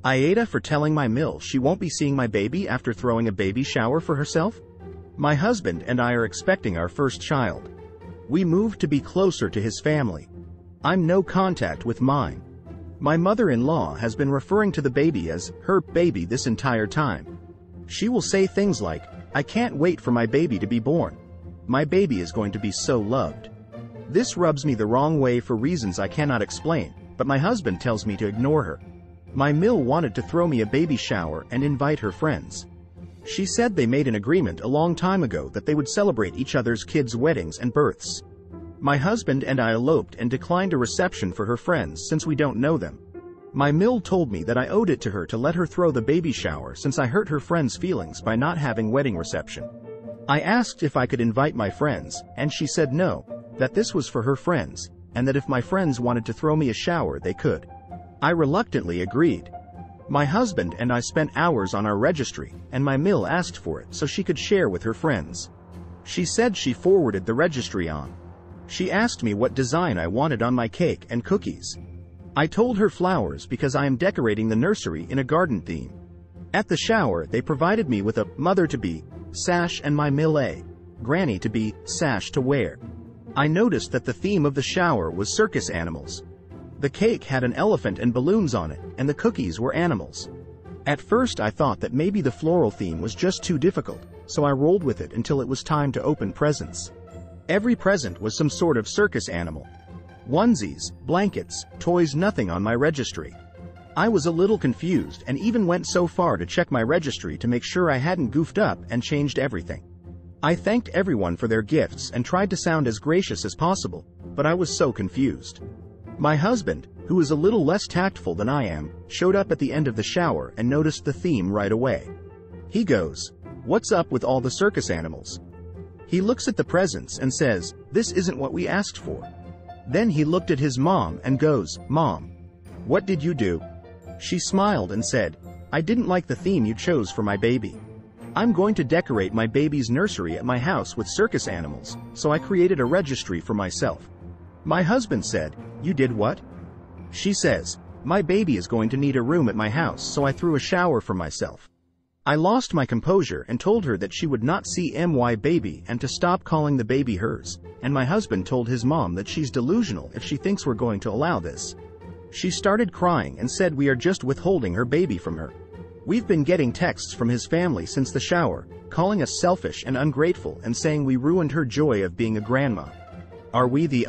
AITA for telling my mill she won't be seeing my baby after throwing a baby shower for herself? My husband and I are expecting our first child. We moved to be closer to his family. I'm no contact with mine. My mother-in-law has been referring to the baby as her baby this entire time. She will say things like, "I can't wait for my baby to be born. My baby is going to be so loved." This rubs me the wrong way for reasons I cannot explain, but my husband tells me to ignore her. My mill wanted to throw me a baby shower and invite her friends. She said they made an agreement a long time ago that they would celebrate each other's kids' weddings and births. My husband and I eloped and declined a reception for her friends since we don't know them. My mill told me that I owed it to her to let her throw the baby shower since I hurt her friends' feelings by not having wedding reception. I asked if I could invite my friends, and she said no, that this was for her friends, and that if my friends wanted to throw me a shower they could. I reluctantly agreed. My husband and I spent hours on our registry, and my mill asked for it so she could share with her friends. She said she forwarded the registry on. She asked me what design I wanted on my cake and cookies. I told her flowers because I am decorating the nursery in a garden theme. At the shower, they provided me with a mother-to-be sash and my mill a granny-to-be sash to wear. I noticed that the theme of the shower was circus animals. The cake had an elephant and balloons on it, and the cookies were animals. At first I thought that maybe the floral theme was just too difficult, so I rolled with it until it was time to open presents. Every present was some sort of circus animal. Onesies, blankets, toys, nothing on my registry. I was a little confused and even went so far to check my registry to make sure I hadn't goofed up and changed everything. I thanked everyone for their gifts and tried to sound as gracious as possible, but I was so confused. My husband, who is a little less tactful than I am, showed up at the end of the shower and noticed the theme right away. He goes, "What's up with all the circus animals?" He looks at the presents and says, "This isn't what we asked for." Then he looked at his mom and goes, "Mom, what did you do?" She smiled and said, "I didn't like the theme you chose for my baby. I'm going to decorate my baby's nursery at my house with circus animals, so I created a registry for myself." My husband said, "You did what?" She says, "My baby is going to need a room at my house, so I threw a shower for myself." I lost my composure and told her that she would not see my baby and to stop calling the baby hers, and my husband told his mom that she's delusional if she thinks we're going to allow this. She started crying and said we are just withholding her baby from her. We've been getting texts from his family since the shower, calling us selfish and ungrateful and saying we ruined her joy of being a grandma. Are we the